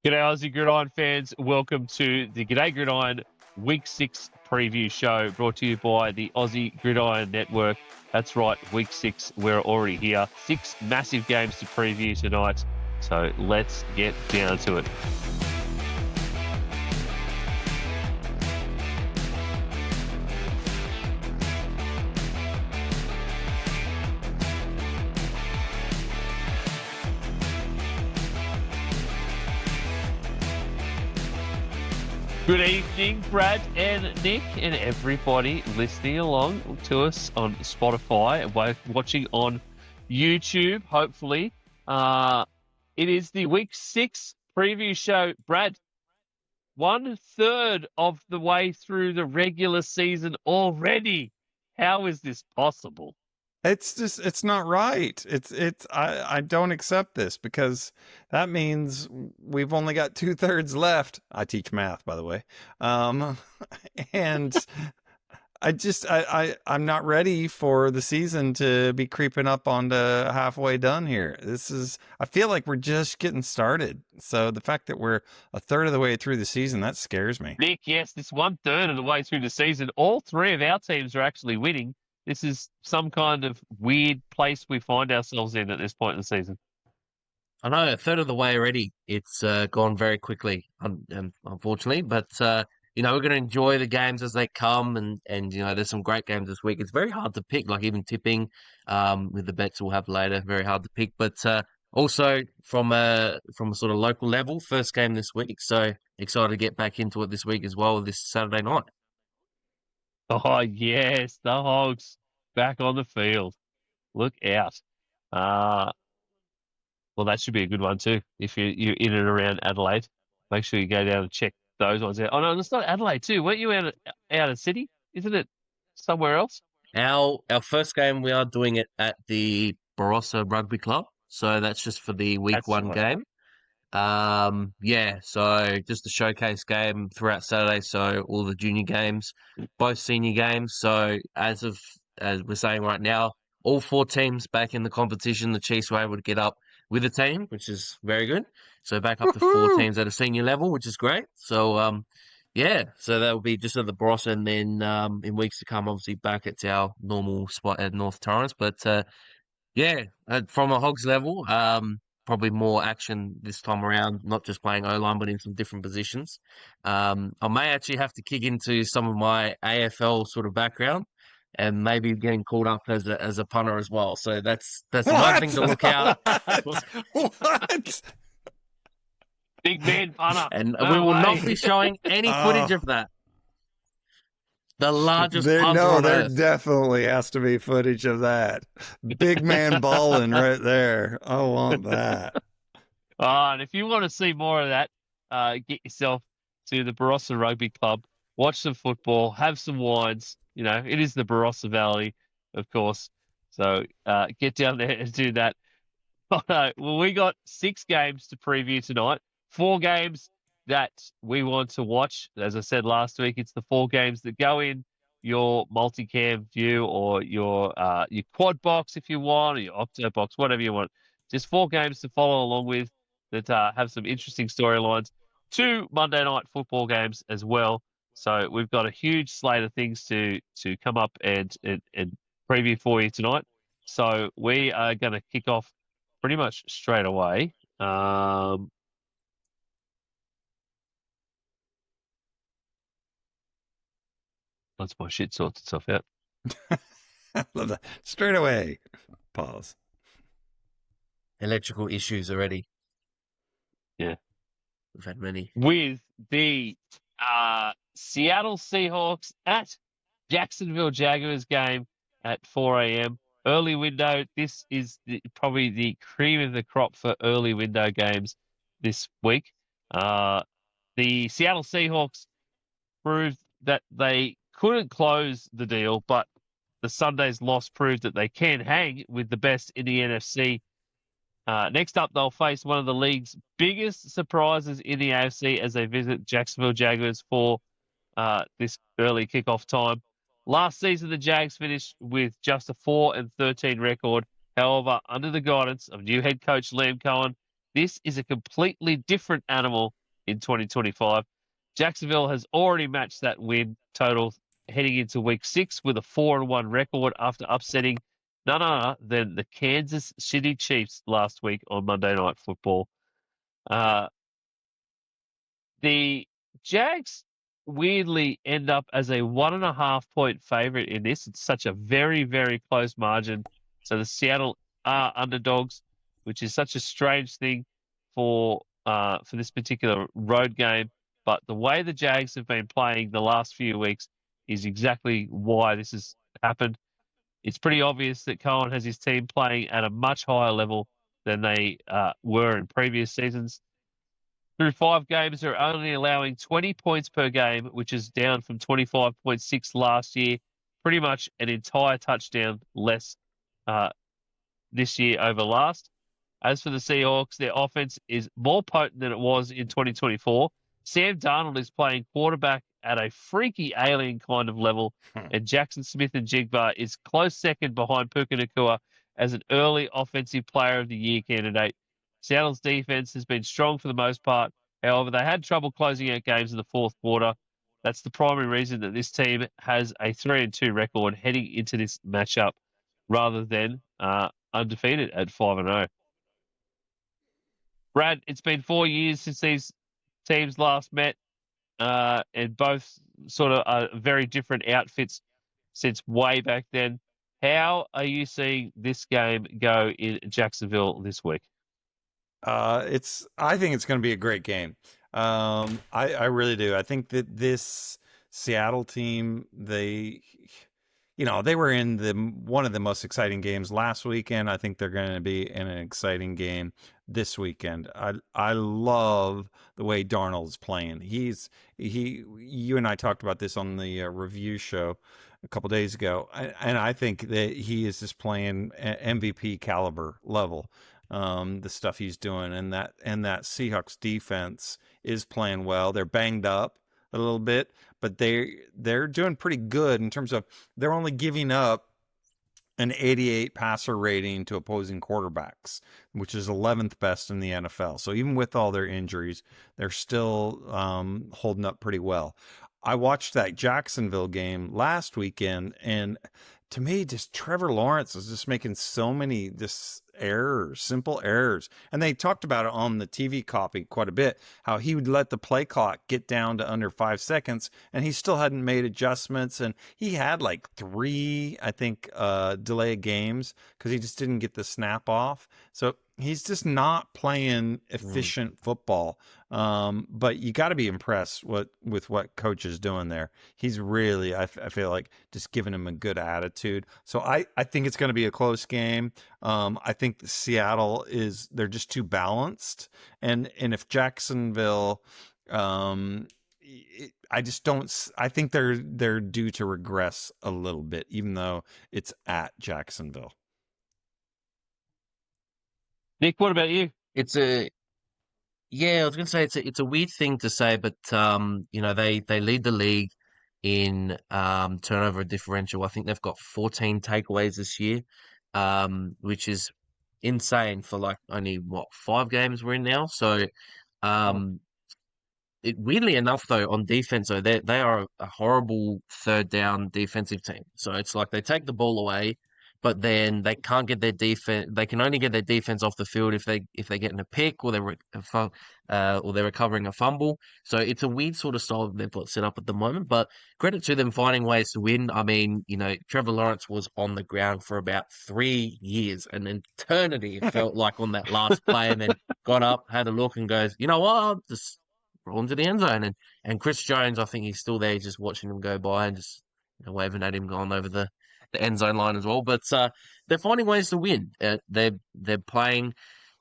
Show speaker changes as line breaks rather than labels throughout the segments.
G'day, Aussie Gridiron fans. Welcome to the Gday Gridiron Week 6 preview show brought to you by the Aussie Gridiron Network. That's right, Week 6, we're already here. 6 massive games to preview tonight, so let's get down to it. Good evening, Brad and Nick, and everybody listening along to us on Spotify and watching on YouTube, hopefully. It is the Week 6 preview show. Brad, 1/3 of the way through the regular season already. How is this possible?
It's not right. I don't accept this because that means we've only got 2/3 left. I teach math, by the way. And I'm not ready for the season to be creeping up onto halfway done here. I feel like we're just getting started. So the fact that we're 1/3 of the way through the season, that scares me.
Nick, yes, this 1/3 of the way through the season, all three of our teams are actually winning. This is some kind of weird place we find ourselves in at this point in the season.
I know, 1/3 of the way already. It's gone very quickly, unfortunately. But, we're going to enjoy the games as they come. And there's some great games this week. It's very hard to pick, like even tipping with the bets we'll have later. Very hard to pick. But also from a sort of local level, first game this week. So excited to get back into it this week as well, this Saturday night.
Oh, yes, the Hogs back on the field. Look out. Well, that should be a good one too. If you're in and around Adelaide, make sure you go down and check those ones out. Oh, no, it's not Adelaide too. Weren't you out of Sydney? Isn't it somewhere else?
Our first game, we are doing it at the Barossa Rugby Club. So that's just for the week one game. So just a showcase game throughout Saturday. So all the junior games, both senior games. So as we're saying right now, all 4 teams back in the competition. The Chiefs were able to get up with a team, which is very good. So back up to 4 teams at a senior level, which is great. So, so that will be just at the Barossa, and then in weeks to come, obviously back at our normal spot at North Torrens. But from a Hogs level, probably more action this time around, not just playing O-line, but in some different positions. I may actually have to kick into some of my AFL sort of background and maybe getting called up as a punter as well. So that's one thing to look out.
What?
Big man punter.
And we will not be showing any footage of that. The largest punter on
there
earth.
Definitely has to be footage of that. Big man balling right there. I want that.
And if you want to see more of that, get yourself to the Barossa Rugby Club, watch some football, have some wines. It is the Barossa Valley, of course. So get down there and do that. Well, we got 6 games to preview tonight. 4 games that we want to watch. As I said last week, it's the 4 games that go in your multicam view or your quad box if you want, or your octo box, whatever you want. Just 4 games to follow along with that have some interesting storylines. 2 Monday night football games as well. So we've got a huge slate of things to come up and preview for you tonight. So we are going to kick off pretty much straight away. Once my shit sorts itself out.
Love that. Straight away. Pause.
Electrical issues already.
Yeah.
We've had many.
With the Seattle Seahawks at Jacksonville Jaguars game at 4 a.m. Early window. This is probably the cream of the crop for early window games this week. The Seattle Seahawks proved that they couldn't close the deal, but the Sunday's loss proved that they can hang with the best in the NFC. Next up, they'll face one of the league's biggest surprises in the AFC as they visit Jacksonville Jaguars for this early kickoff time. Last season, the Jags finished with just a 4-13 record. However, under the guidance of new head coach Liam Cohen, This is a completely different animal in 2025. Jacksonville has already matched that win total heading into week 6 with a 4-1 record after upsetting none other than the Kansas City Chiefs last week on Monday Night Football. The Jags weirdly end up as a 1.5-point favorite in this. It's such a very, very close margin. So the Seattle are underdogs, which is such a strange thing for this particular road game. But the way the Jags have been playing the last few weeks is exactly why this has happened. It's pretty obvious that Cohen has his team playing at a much higher level than they were in previous seasons. Through 5 games, they're only allowing 20 points per game, which is down from 25.6 last year. Pretty much an entire touchdown less this year over last. As for the Seahawks, their offense is more potent than it was in 2024. Sam Darnold is playing quarterback at a freaky alien kind of level, and Jackson Smith and Jigba is close second behind Puka Nacua as an early offensive player of the year candidate. Seattle's defense has been strong for the most part. However, they had trouble closing out games in the fourth quarter. That's the primary reason that this team has a 3-2 record heading into this matchup rather than undefeated at 5-0. Brad, it's been 4 years since these teams last met, and both sort of are very different outfits since way back then. How are you seeing this game go in Jacksonville this week?
I think it's going to be a great game. I really do. I think that this Seattle team, they were in one of the most exciting games last weekend. I think they're going to be in an exciting game this weekend. I love the way Darnold's playing. You and I talked about this on the review show a couple days ago, and I think that he is just playing MVP caliber level. The stuff he's doing, and that Seahawks defense is playing well. They're banged up a little bit, but they're doing pretty good in terms of they're only giving up an 88 passer rating to opposing quarterbacks, which is 11th best in the NFL. So even with all their injuries, they're still holding up pretty well. I watched that Jacksonville game last weekend, and to me, just Trevor Lawrence is just making so many simple errors. And they talked about it on the TV copy quite a bit, how he would let the play clock get down to under 5 seconds, and he still hadn't made adjustments. And he had like 3, I think, delay games because he just didn't get the snap off. So he's just not playing efficient football. But you got to be impressed with what coach is doing there. He's really, I feel like, just giving him a good attitude. So I think it's going to be a close game. I think Seattle they're just too balanced. And if Jacksonville, I think they're due to regress a little bit, even though it's at Jacksonville.
Nick, what about you?
I was going to say it's a weird thing to say, but they lead the league in turnover differential. I think they've got 14 takeaways this year, which is insane for like only 5 games we're in now. So, weirdly enough, though, on defense, though, they are a horrible third down defensive team. So it's like they take the ball away, but then they can't get their defense. They can only get their defense off the field if they get in a pick or they're recovering a fumble. So it's a weird sort of style they've got set up at the moment. But credit to them finding ways to win. I mean, Trevor Lawrence was on the ground for about 3 years, an eternity it felt like on that last play, and then got up, had a look, and goes, you know what, I'll just roll into the end zone. And Chris Jones, I think he's still there, just watching him go by and just waving at him going over the end zone line as well. But they're finding ways to win. They're playing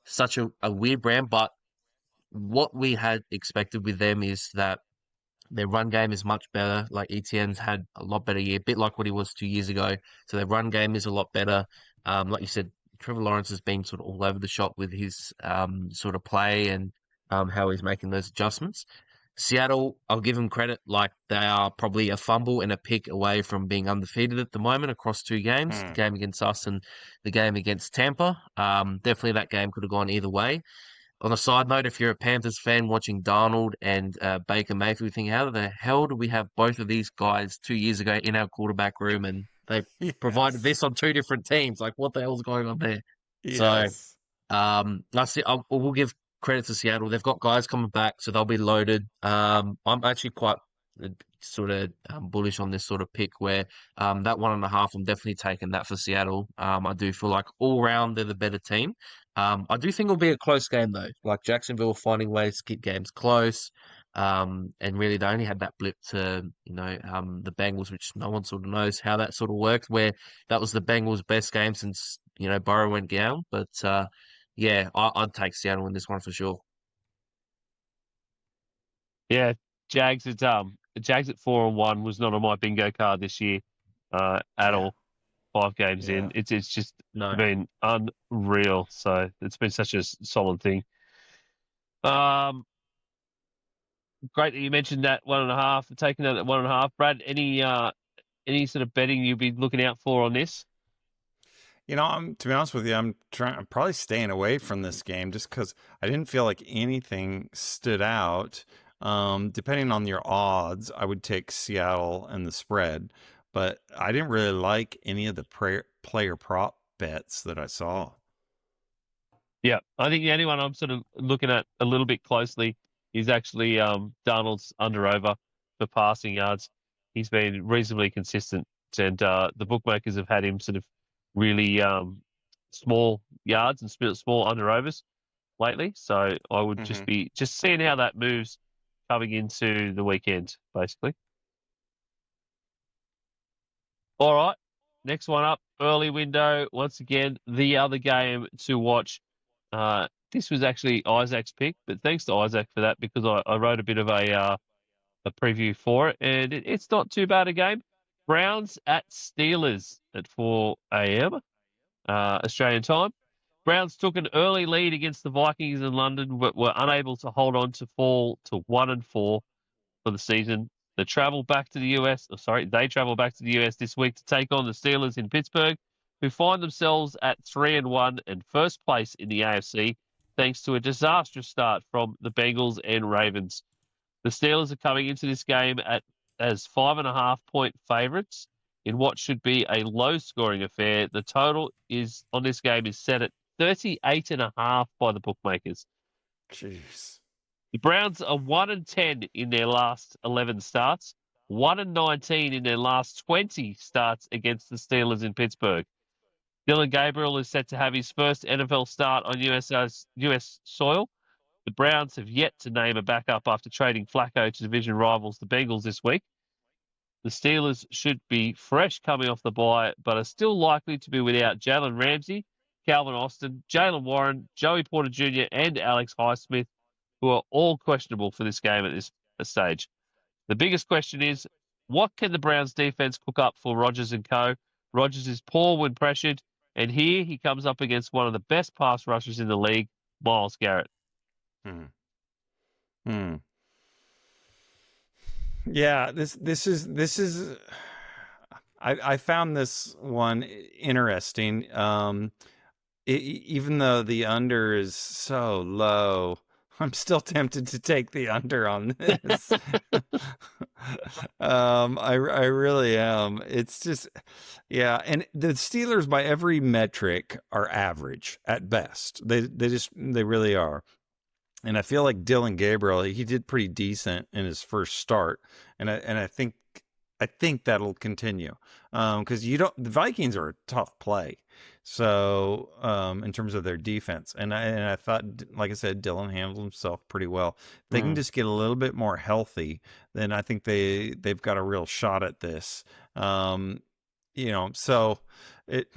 such a weird brand, but what we had expected with them is that their run game is much better. Like Etienne's had a lot better year, a bit like what he was 2 years ago. So their run game is a lot better. Like you said, Trevor Lawrence has been sort of all over the shop with his sort of play and how he's making those adjustments. Seattle, I'll give them credit. Like they are probably a fumble and a pick away from being undefeated at the moment across 2 games, the game against us and the game against Tampa. Definitely that game could have gone either way. On a side note, if you're a Panthers fan watching Darnold and Baker Mayfield, think, how the hell do we have both of these guys 2 years ago in our quarterback room, and they provided
Yes.
this on two different teams? Like, what the hell's going on there? So,
Yes.
I see. We'll give credit to Seattle. They've got guys coming back, so they'll be loaded. I'm actually quite sort of bullish on this sort of pick where that 1.5, I'm definitely taking that for Seattle. I do feel like all round they're the better team. I do think it'll be a close game though. Like Jacksonville finding ways to keep games close. And really they only had that blip to, the Bengals, which no one sort of knows how that sort of worked, where that was the Bengals' best game since, Burrow went down. But yeah, I'd take Seattle in this one for sure.
Yeah, Jags at 4-1 was not on my bingo card this year, at
Yeah.
all. 5 games
Yeah.
in, it's just
No.
been unreal. So it's been such a solid thing. Great that you mentioned that 1.5, taking that at 1.5. Brad, any sort of betting you'd be looking out for on this?
To be honest with you, I'm probably staying away from this game just because I didn't feel like anything stood out. Depending on your odds, I would take Seattle and the spread, but I didn't really like any of the player prop bets that I saw.
Yeah, I think the only one I'm sort of looking at a little bit closely is actually Darnold's under/over for passing yards. He's been reasonably consistent, and the bookmakers have had him sort of really small yards and small under/overs lately. So I would just be seeing how that moves coming into the weekend, basically. All right, next one up, early window. Once again, the other game to watch. This was actually Isaac's pick, but thanks to Isaac for that because I wrote a bit of a preview for it, and it's not too bad a game. Browns at Steelers at 4 a.m. Australian time. Browns took an early lead against the Vikings in London, but were unable to hold on to fall to 1-4 for the season. They travel back to the US this week to take on the Steelers in Pittsburgh, who find themselves at 3-1 and first place in the AFC, thanks to a disastrous start from the Bengals and Ravens. The Steelers are coming into this game as 5.5-point favourites in what should be a low-scoring affair. The total is on this game is set at 38.5 by the bookmakers.
Jeez.
The Browns are 1-10 in their last 11 starts, 1-19 in their last 20 starts against the Steelers in Pittsburgh. Dylan Gabriel is set to have his first NFL start on US soil. The Browns have yet to name a backup after trading Flacco to division rivals the Bengals this week. The Steelers should be fresh coming off the bye, but are still likely to be without Jalen Ramsey, Calvin Austin, Jalen Warren, Joey Porter Jr., and Alex Highsmith, who are all questionable for this game at this stage. The biggest question is, what can the Browns defense cook up for Rodgers and co? Rodgers is poor when pressured, and here he comes up against one of the best pass rushers in the league, Myles Garrett.
Yeah, this is I found this one interesting. Even though the under is so low, I'm still tempted to take the under on this. I really am. It's just, yeah. And the Steelers, by every metric, are average at best. They really are. And I feel like Dylan Gabriel, he did pretty decent in his first start, and I think that'll continue, because the Vikings are a tough play, so in terms of their defense, and I thought, like I said, Dylan handled himself pretty well. If they can just get a little bit more healthy, then I think they've got a real shot at this. So it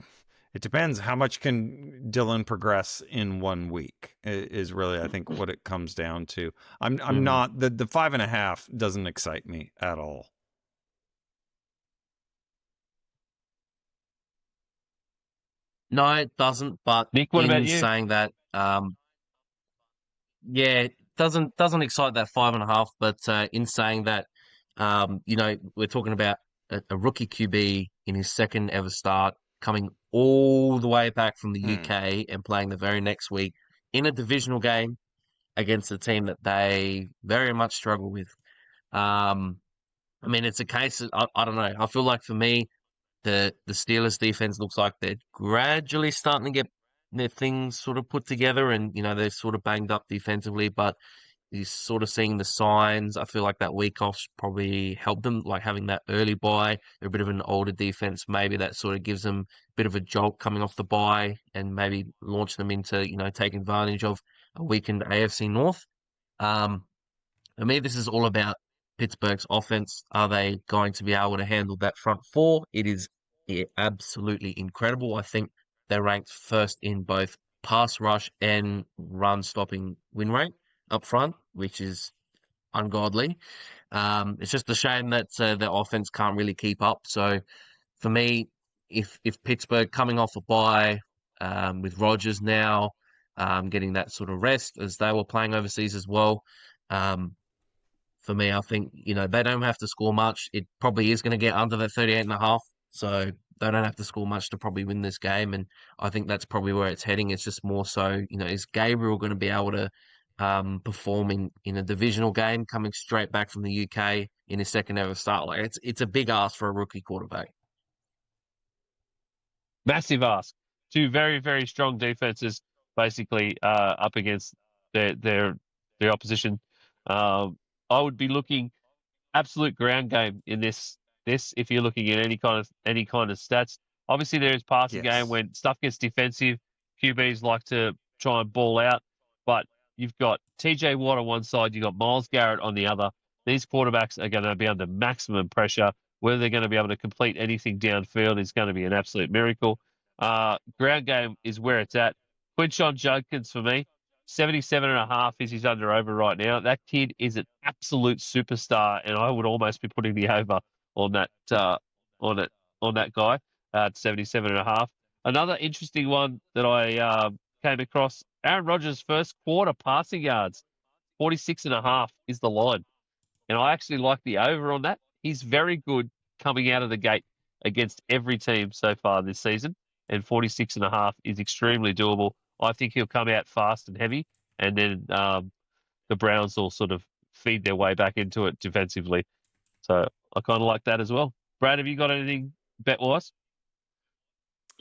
depends how much can Dylan progress in 1 week is really, I think, what it comes down to. I'm not, the 5.5 doesn't excite me at all.
No, it doesn't. But
Nick, what about
in
you?
saying that, yeah, it doesn't excite that 5.5. But in saying that, we're talking about a rookie QB in his second ever start, coming all the way back from the UK and playing the very next week in a divisional game against a team that they very much struggle with. I mean, it's a case of, I don't know. I feel like for me, the Steelers defense looks like they're gradually starting to get their things sort of put together, and they're sort of banged up defensively, but he's sort of seeing the signs. I feel like that week off probably helped them, like having that early bye. They're a bit of an older defense, maybe that sort of gives them a bit of a jolt coming off the bye, and maybe launch them into taking advantage of a weakened AFC North. For me, this is all about Pittsburgh's offense. Are they going to be able to handle that front four? It is absolutely incredible. I think they're ranked first in both pass rush and run stopping win rate up front, which is ungodly. It's just a shame that the offense can't really keep up. So for me, if Pittsburgh coming off a bye with Rodgers now getting that sort of rest as they were playing overseas as well, for me, I think, they don't have to score much. It probably is going to get under the 38.5. So they don't have to score much to probably win this game. And I think that's probably where it's heading. It's just more so, is Gabriel going to be able to perform in a divisional game coming straight back from the UK in his second ever start? Like it's a big ask for a rookie quarterback.
Massive ask. Two very, very strong defenses, basically up against their opposition. I would be looking absolute ground game in this if you're looking at any kind of stats. Obviously, there is passing game when stuff gets defensive. QBs like to try and ball out, but you've got TJ Watt on one side, you've got Myles Garrett on the other. These quarterbacks are going to be under maximum pressure. Whether they're going to be able to complete anything downfield is going to be an absolute miracle. Ground game is where it's at. Quinshon Judkins for me. 77.5 is his under-over right now. That kid is an absolute superstar, and I would almost be putting the over on that guy at 77.5. Another interesting one that I came across: Aaron Rodgers' first quarter passing yards, 46.5 is the line, and I actually like the over on that. He's very good coming out of the gate against every team so far this season, and 46.5 is extremely doable. I think he'll come out fast and heavy, and then the Browns will sort of feed their way back into it defensively. So I kind of like that as well. Brad, have you got anything bet-wise?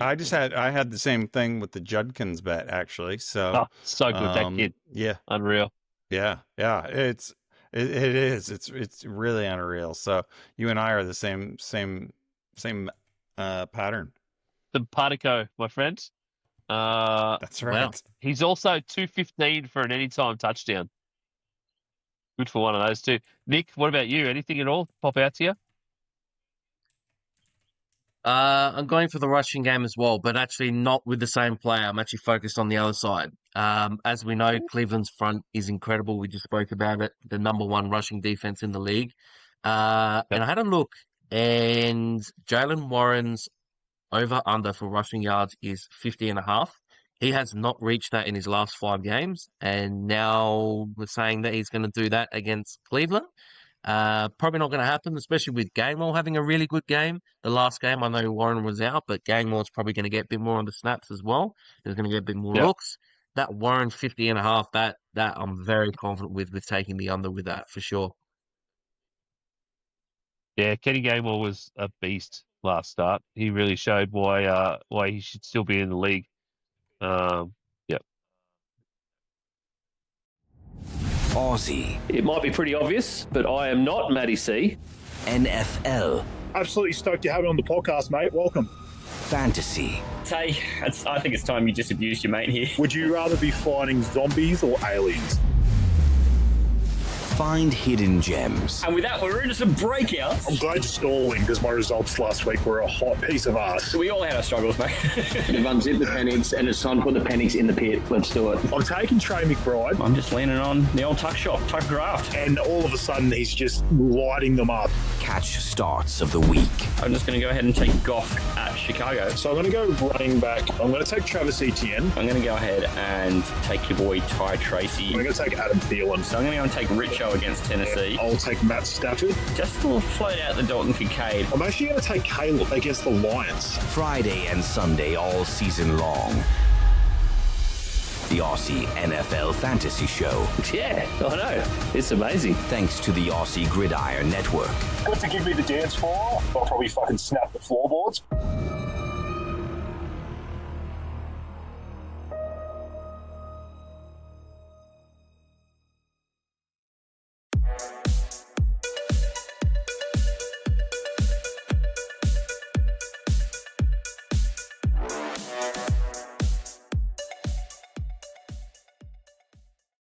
I had the same thing with the Judkins bet, actually. So
so good, that kid.
Yeah,
unreal.
Yeah. It is. It's really unreal. So you and I are the same pattern.
Simpatico, my friend.
That's right.
Wow.
He's also 215 for an anytime touchdown. Good for one of those two. Nick, what about you? Anything at all pop out to you?
I'm going for the rushing game as well, but actually not with the same player. I'm actually focused on the other side. As we know, Cleveland's front is incredible. We just spoke about it. The number one rushing defense in the league. And I had a look, and Jalen Warren's over-under for rushing yards is 50.5. He has not reached that in his last 5 games, and now we're saying that he's going to do that against Cleveland. Probably not going to happen, especially with Gainwell having a really good game. The last game, I know Warren was out, but Gainwell's probably going to get a bit more on the snaps as well. He's going to get a bit more looks. That Warren 50.5, that I'm very confident with taking the under with that for sure.
Yeah, Kenny Gainwell was a beast last start. He really showed why he should still be in the league.
Aussie.
It might be pretty obvious, but I am not Matty C.
NFL.
Absolutely stoked to have it on the podcast, mate. Welcome.
Fantasy.
Tay, I think it's time you just abused your mate here.
Would you rather be fighting zombies or aliens?
Find hidden gems.
And with that, we're into some breakouts.
I'm glad you're stalling because my results last week were a hot piece of ass.
We all had our struggles, mate.
We've unzipped the pennies and it's time to put the pennies in the pit. Let's do it.
I'm taking Trey McBride.
I'm just leaning on the old tuck shop, tuck draft.
And all of a sudden, he's just lighting them up.
Catch starts of the week.
I'm just going to go ahead and take Goff at Chicago.
So I'm going to go running back. I'm going to take Travis Etienne.
I'm going to go ahead and take your boy Ty Tracy.
I'm going to take Adam Thielen.
So I'm going to go and take Richo against Tennessee.
I'll take Matt Stafford.
Just a little float out the Dalton Kincaid.
I'm actually going to take Caleb against the Lions.
Friday and Sunday all season long. the Aussie NFL Fantasy Show.
Yeah, I know. It's amazing.
Thanks to the Aussie Gridiron Network.
Good to give me the dance floor. I'll probably fucking snap the floorboards.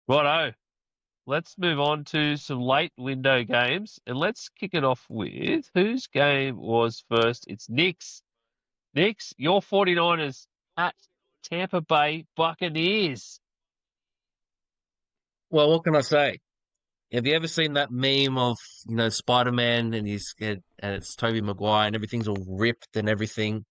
Righto. Let's move on to some late window games, and let's kick it off with whose game was first. It's Nick's. Nick's, your 49ers at Tampa Bay Buccaneers.
Well, what can I say? Have you ever seen that meme of, Spider-Man and it's Tobey Maguire and everything's all ripped and everything?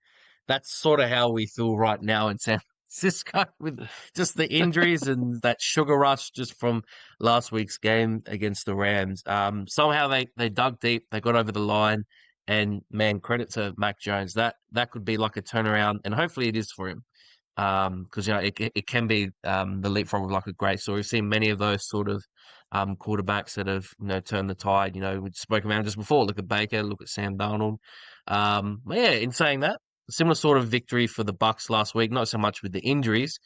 That's sort of how we feel right now in San Francisco with just the injuries and that sugar rush just from last week's game against the Rams. Somehow they dug deep, they got over the line, and man, credit to Mac Jones. That could be like a turnaround, and hopefully it is for him. Because it can be the leapfrog of like a great story. We've seen many of those sort of quarterbacks that have turned the tide. We spoke about just before. Look at Baker, look at Sam Darnold. But yeah, in saying that, similar sort of victory for the Bucs last week. Not so much with the injuries,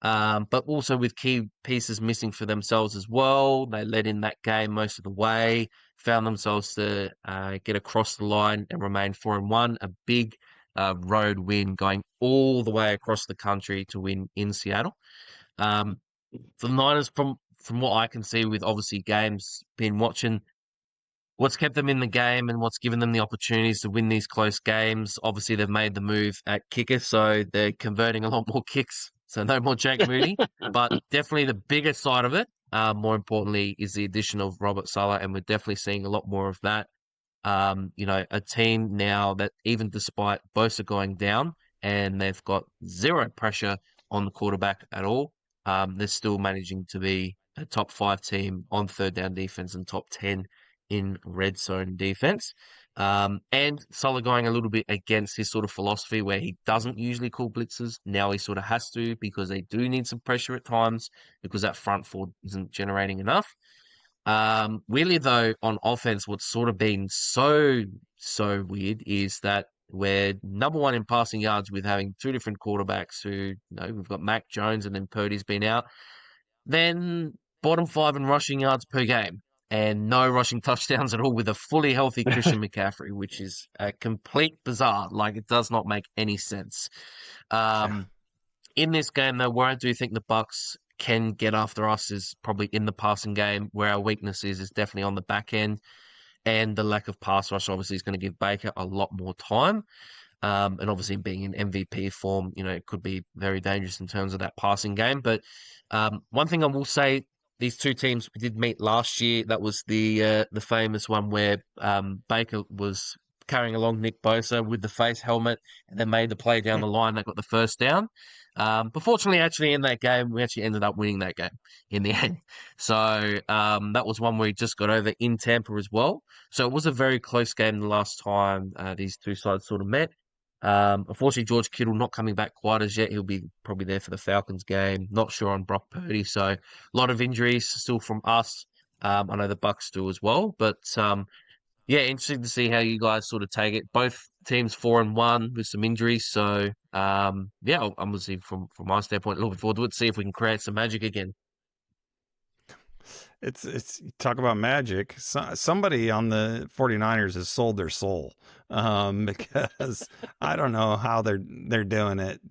but also with key pieces missing for themselves as well. They led in that game most of the way, found themselves to get across the line and remain 4-1. A big road win going all the way across the country to win in Seattle. For the Niners, from what I can see with obviously games, been watching what's kept them in the game and what's given them the opportunities to win these close games. Obviously, they've made the move at kicker, so they're converting a lot more kicks. So no more Jake Moody, but definitely the bigger side of it, more importantly, is the addition of Robert Saleh, and we're definitely seeing a lot more of that. A team now that even despite Bosa going down and they've got zero pressure on the quarterback at all, they're still managing to be a top 5 team on third down defense and top 10 in red zone defense. And Saleh going a little bit against his sort of philosophy where he doesn't usually call blitzes. Now he sort of has to because they do need some pressure at times because that front four isn't generating enough. Weirdly though, on offense, what's sort of been so weird is that we're number 1 in passing yards with having 2 different quarterbacks who, we've got Mac Jones and then Purdy's been out. Then bottom 5 in rushing yards per game and no rushing touchdowns at all with a fully healthy Christian McCaffrey, which is a complete bizarre. Like, it does not make any sense. In this game though, where I do think the Bucs can get after us is probably in the passing game. Where our weakness is definitely on the back end, and the lack of pass rush obviously is going to give Baker a lot more time. And obviously being in MVP form, it could be very dangerous in terms of that passing game. But one thing I will say, these two teams we did meet last year. That was the famous one where Baker was carrying along Nick Bosa with the face helmet and then made the play down the line that got the first down. But fortunately, actually, in that game, we actually ended up winning that game in the end. So that was one where we just got over in Tampa as well. So it was a very close game the last time these two sides sort of met. Unfortunately, George Kittle not coming back quite as yet. He'll be probably there for the Falcons game. Not sure on Brock Purdy. So a lot of injuries still from us. I know the Bucs do as well. But yeah, interesting to see how you guys sort of take it. Both teams 4-1 with some injuries. So yeah, I'm obviously from my standpoint looking forward to it. See if we can create some magic again.
It's talk about magic. Somebody on the 49ers has sold their soul because I don't know how they're doing it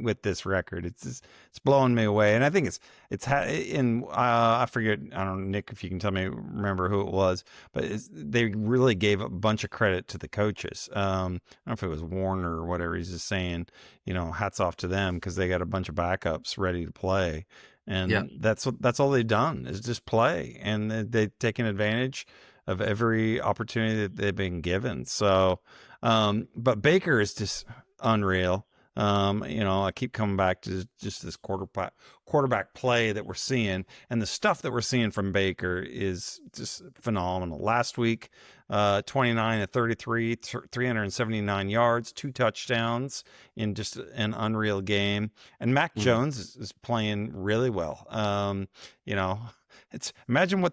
with this record. It's blowing me away, and I think it's in I forget. I don't know, Nick, if you can remember who it was, but they really gave a bunch of credit to the coaches. I don't know if it was Warner or whatever. He's just saying, hats off to them because they got a bunch of backups ready to play. And that's all they've done is just play, and they've taken advantage of every opportunity that they've been given. So, but Baker is just unreal. I keep coming back to just this quarterback play that we're seeing, and the stuff that we're seeing from Baker is just phenomenal. Last week, 29 to 33, 379 yards, 2 touchdowns in just an unreal game. And Mac Jones is playing really well. Imagine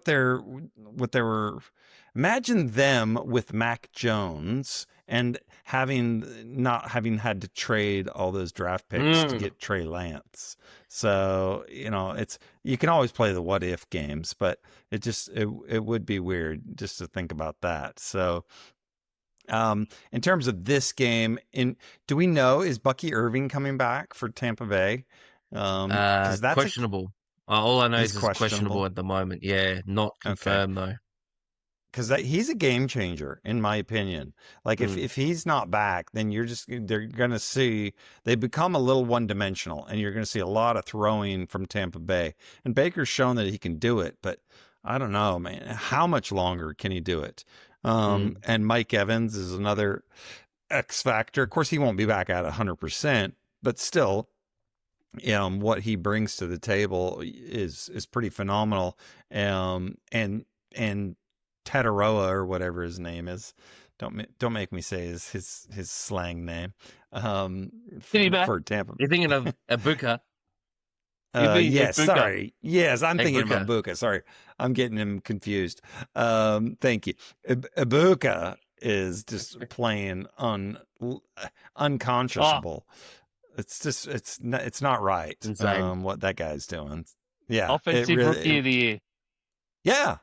imagine them with Mac Jones and not having had to trade all those draft picks to get Trey Lance. So, you can always play the what if games, but it would be weird just to think about that. So, in terms of this game, do we know, is Bucky Irving coming back for Tampa Bay? Because that's
questionable. All I know is
questionable.
it's questionable at the moment. Yeah, not confirmed though.
Because he's a game changer, in my opinion. Like, if he's not back, then they're going to see, they become a little one-dimensional, and you're going to see a lot of throwing from Tampa Bay. And Baker's shown that he can do it, but I don't know, man. How much longer can he do it? And Mike Evans is another X factor. Of course, he won't be back at 100%, but still, what he brings to the table is pretty phenomenal. And Tataroa, or whatever his name is, don't make me say his slang name. For Tampa.
You're thinking of Ibuka.
Yes,
Ibuka.
sorry. Yes, I'm thinking
Ibuka.
of Ibuka. Sorry, I'm getting him confused. Thank you. Ibuka is just playing unconscionable. It's not right.
Insane.
What that guy's doing. Yeah,
Offensive Rookie of the Year.
Yeah.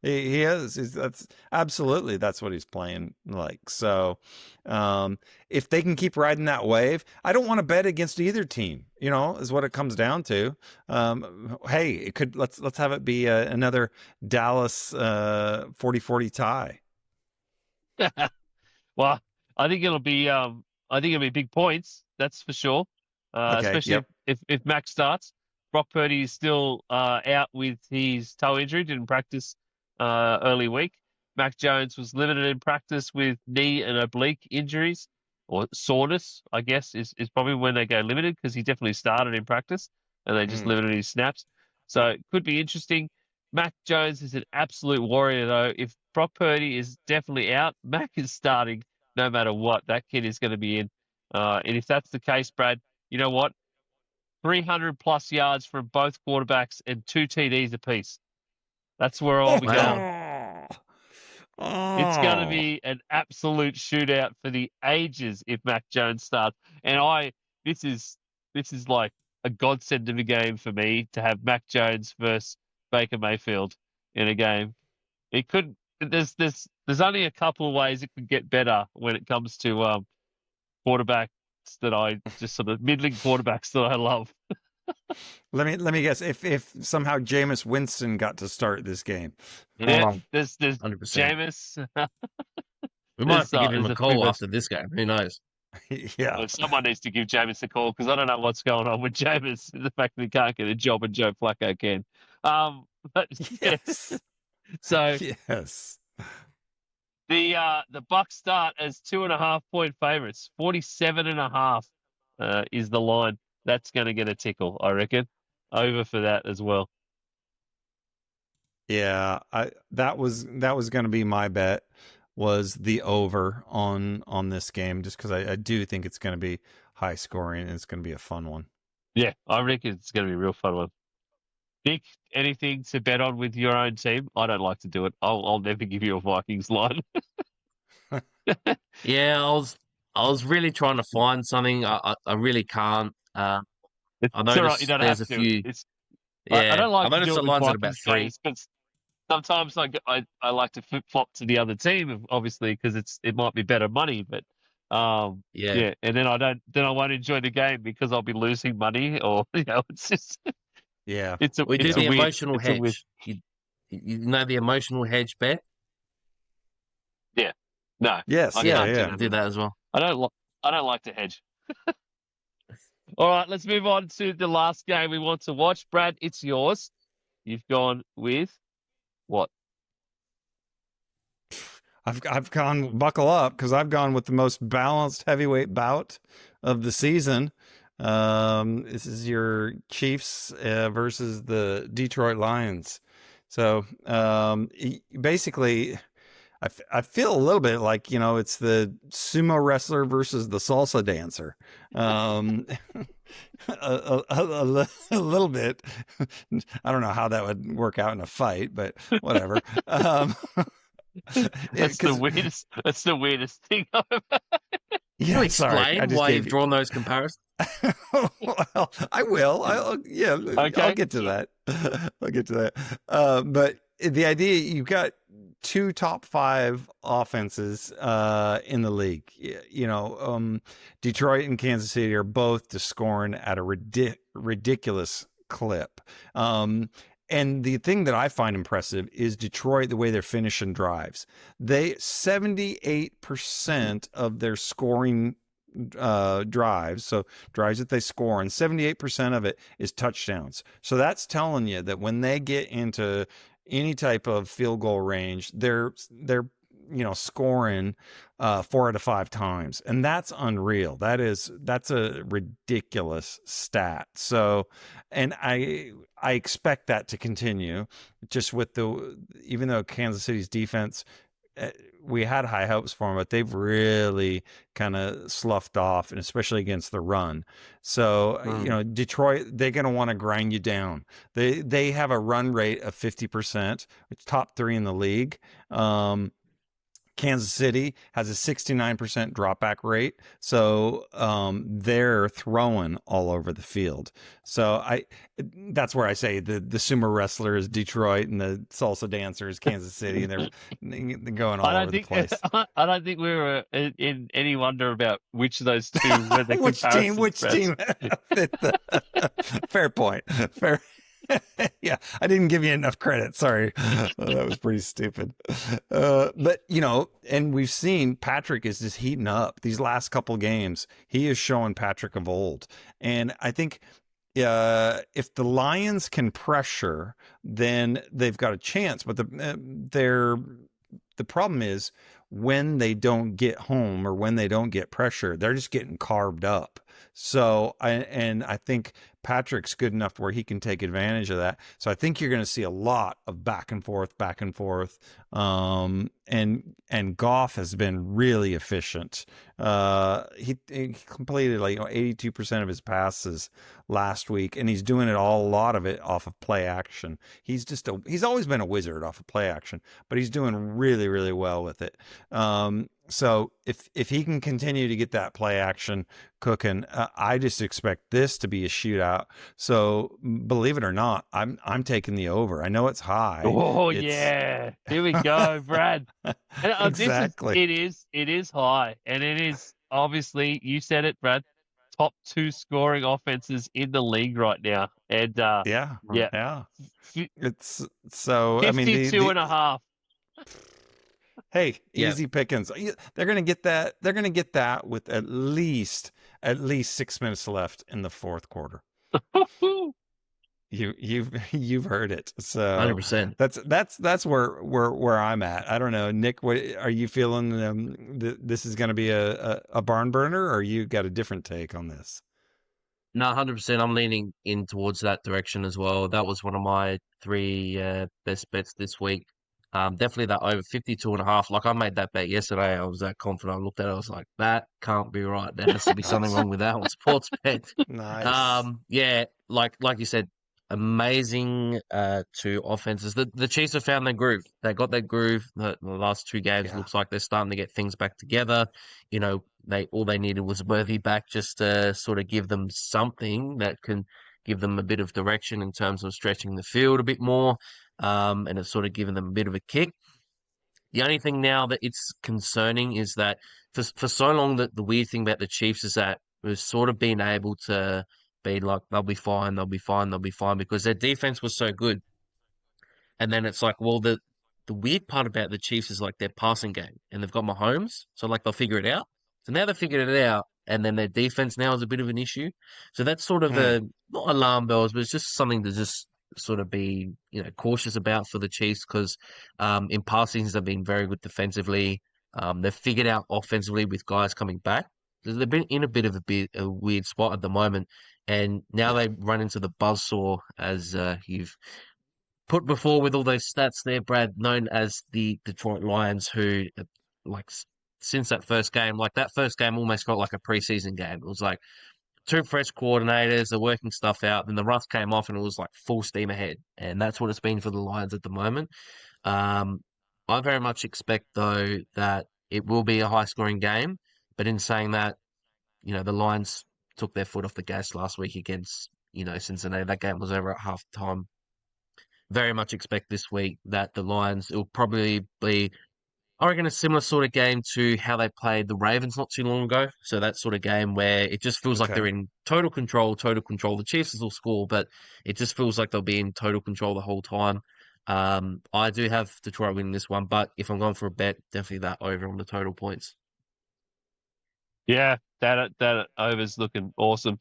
He is. That's what he's playing like. So, if they can keep riding that wave, I don't want to bet against either team. Is what it comes down to. Hey, it could. Let's have it be another Dallas 40-40 tie.
Well, I think it'll be big points. That's for sure. Especially if Mac starts. Brock Purdy is still out with his toe injury. Didn't practice early week. Mac Jones was limited in practice with knee and oblique injuries, or soreness, I guess, is probably when they go limited, because he definitely started in practice and they just limited his snaps. So it could be interesting. Mac Jones is an absolute warrior, though. If Brock Purdy is definitely out, Mac is starting no matter what. That kid is going to be in. And if that's the case, Brad, you know what? 300 plus yards from both quarterbacks and 2 TDs apiece. That's where I'll be going. It's going to be an absolute shootout for the ages if Mac Jones starts. And this is like a godsend of a game for me to have Mac Jones versus Baker Mayfield in a game. It could. There's only a couple of ways it could get better when it comes to quarterbacks that I just sort of middling quarterbacks that I love.
Let me guess. If somehow Jameis Winston got to start this game,
Yeah, there's
100%.
Jameis.
We might have to give him
there's
a call
few-
after this game. Who knows?
yeah.
Well, someone needs to give Jameis a call, because I don't know what's going on with Jameis. The fact that he can't get a job and Joe Flacco can. But
Yes.
So
Yes.
the Bucks start as 2.5-point favorites. 47.5 is the line. That's going to get a tickle, I reckon. Over for that as well.
Yeah, that was going to be my bet, was the over on this game, just because I do think it's going to be high scoring and it's going to be a fun one.
Yeah, I reckon it's going to be a real fun one. Nick, anything to bet on with your own team? I don't like to do it. I'll never give you a Vikings line.
Yeah, I was really trying to find something. I really can't. I
It's all right.
noticed
You don't
there's
have
a
to.
few.
I don't like
I
to
noticed
do
the
it with
lines at about
Vikings
3.
games, but sometimes I like to flip flop to the other team, obviously, because it might be better money. But
Yeah.
and then I won't enjoy the game because I'll be losing money, or it's just
Yeah.
We do
it's
the
a weird,
emotional
it's a weird-
hedge. You know the emotional hedge bet?
No,
Yes.
I
Yeah.
can't
Yeah.
Do that as well.
I don't like to hedge. All right, let's move on to the last game we want to watch. Brad, it's yours. You've gone with what?
I've gone buckle up because I've gone with the most balanced heavyweight bout of the season. This is your Chiefs versus the Detroit Lions. So basically, I feel a little bit like, it's the sumo wrestler versus the salsa dancer. A little bit. I don't know how that would work out in a fight, but whatever.
That's the weirdest. That's the weirdest thing.
Can you explain why you've drawn those comparisons?
Well, I will. I'll get to that. I'll get to that. But the idea, you've got two top 5 offenses in the league. Detroit and Kansas City are both just scoring at a ridiculous clip. And the thing that I find impressive is Detroit, the way they're finishing drives. 78% of their scoring drives, so drives that they score, and 78% of it is touchdowns. So that's telling you that when they get into any type of field goal range, they're scoring 4 out of 5 times, and that's unreal. That's a ridiculous stat. So, and I expect that to continue, just with even though Kansas City's defense, we had high hopes for them, but they've really kind of sloughed off, and especially against the run. So, Detroit, they're going to want to grind you down. They have a run rate of 50%, which is top 3 in the league. Kansas City has a 69% dropback rate. So they're throwing all over the field. So that's where I say the sumo wrestler is Detroit and the salsa dancer is Kansas City, and they're going all over the place.
I don't think we were in any wonder about which of those two were the
which team fit fair point. Fair. Yeah, I didn't give you enough credit. Sorry. That was pretty stupid. But, and we've seen Patrick is just heating up these last couple games. He is showing Patrick of old. And I think if the Lions can pressure, then they've got a chance. But the problem is when they don't get home or when they don't get pressure, they're just getting carved up. So, I think Patrick's good enough where he can take advantage of that. So I think you're going to see a lot of back and forth. And Goff has been really efficient. He completed 82% of his passes last week, and he's doing a lot of it off of play action. He's always been a wizard off of play action, but he's doing really, really well with it. So if he can continue to get that play action cooking, I just expect this to be a shootout. So believe it or not, I'm taking the over. I know it's high.
Oh yeah, here we go, Brad.
Exactly.
It is high, and it is obviously, you said it, Brad. Top 2 scoring offenses in the league right now, and
yeah. It's so
52 and a half.
Hey, easy pickings. They're going to get that. They're going to get that with at least 6 minutes left in the fourth quarter. You've heard it. So
100%.
That's where I'm at. I don't know, Nick. What are you feeling? This is going to be a barn burner, or you got a different take on this?
No, 100%. I'm leaning in towards that direction as well. That was one of my 3 best bets this week. Definitely that over 52.5. Like, I made that bet yesterday. I was that confident. I looked at it. I was like, that can't be right. There has to be something wrong with that one. Sports bet.
Nice.
Yeah, like you said, amazing 2 offenses. The Chiefs have found their groove. They got their groove. The last 2 games looks like they're starting to get things back together. All they needed was Worthy back just to sort of give them something that can give them a bit of direction in terms of stretching the field a bit more. And it's sort of given them a bit of a kick. The only thing now that it's concerning is that for so long, that the weird thing about the Chiefs is that we've sort of been able to be like, they'll be fine, because their defense was so good. And then it's like, well, the weird part about the Chiefs is like their passing game, and they've got Mahomes, so like they'll figure it out. So now they've figured it out, and then their defense now is a bit of an issue. So that's sort of not alarm bells, but it's just something to just sort of be cautious about for the Chiefs because in past seasons they've been very good defensively. They've figured out offensively with guys coming back. They've been in a bit of a weird spot at the moment, and now they run into the buzzsaw as you've put before with all those stats there, Brad, known as the Detroit Lions, who like since that first game, like that first game almost felt like a preseason game. It was like two fresh coordinators, they're working stuff out. Then the rust came off and it was like full steam ahead. And that's what it's been for the Lions at the moment. I very much expect, though, that it will be a high scoring game. But in saying that, the Lions took their foot off the gas last week against, Cincinnati. That game was over at half time. Very much expect this week that the Lions, it will probably be, I reckon, a similar sort of game to how they played the Ravens not too long ago. So that sort of game where it just feels like they're in total control. The Chiefs will score, but it just feels like they'll be in total control the whole time. I do have Detroit winning this one, but if I'm going for a bet, definitely that over on the total points.
Yeah, that over's looking awesome.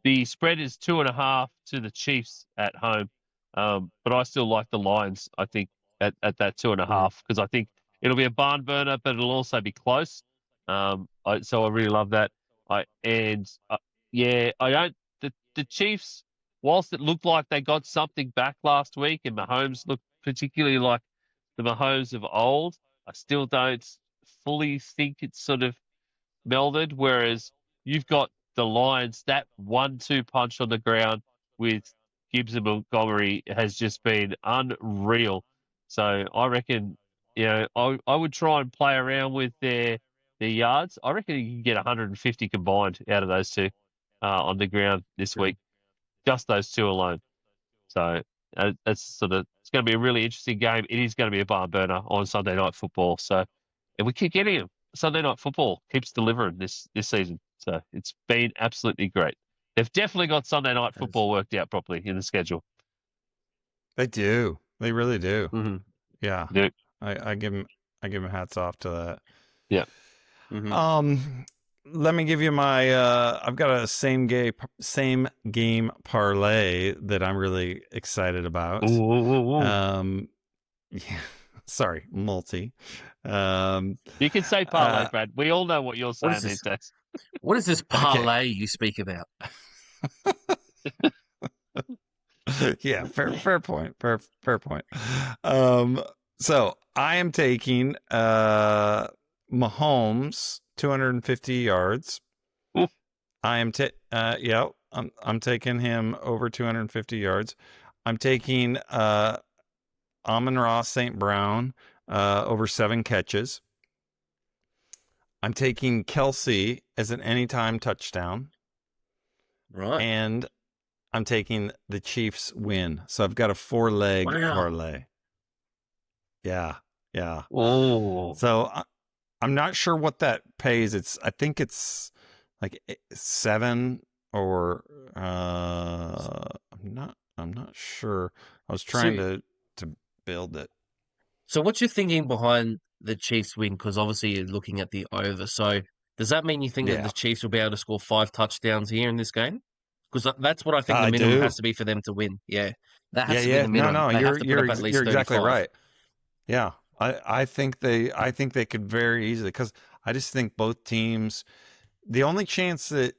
The spread is 2.5 to the Chiefs at home. But I still like the Lions, I think, at that 2.5, because I think it'll be a barn burner, but it'll also be close. So I really love that. I don't. The Chiefs, whilst it looked like they got something back last week, and Mahomes looked particularly like the Mahomes of old, I still don't fully think it's sort of melded. Whereas you've got the Lions, that 1-2 punch on the ground with Gibbs and Montgomery has just been unreal. So I reckon, I would try and play around with their yards. I reckon you can get 150 combined out of those two on the ground this week, just those two alone. So it's going to be a really interesting game. It is going to be a barn burner on Sunday Night Football. So, and we keep getting them. Sunday Night Football keeps delivering this season. So it's been absolutely great. They've definitely got Sunday Night Football worked out properly in the schedule.
They do. They really do.
Mm-hmm.
Yeah.
Yeah.
I give them hats off to that.
Yeah.
Mm-hmm.
Let me give you my I've got a same game parlay that I'm really excited about.
Ooh.
Yeah. Sorry, multi.
You can say parlay, Brad. We all know what you're saying these days.
What is this parlay you speak about?
Yeah, fair point. Fair point. So I am taking Mahomes 250 yards.
Oof.
I'm taking him over 250 yards. I'm taking Amon-Ra St. Brown over 7 catches. I'm taking Kelsey as an anytime touchdown.
Right.
And I'm taking the Chiefs win. So I've got a 4-leg parlay. Yeah.
Oh.
So I'm not sure what that pays. I think it's like 7 or I'm not sure. I was trying to build it.
So what's your thinking behind the Chiefs win? Because obviously you're looking at the over. So does that mean you think that the Chiefs will be able to score 5 touchdowns here in this game? Because that's what I think the minimum has to be for them to win. Yeah, that has to be the minimum.
No, you're exactly
35.
right. Yeah, I think they could very easily, because I just think both teams. The only chance that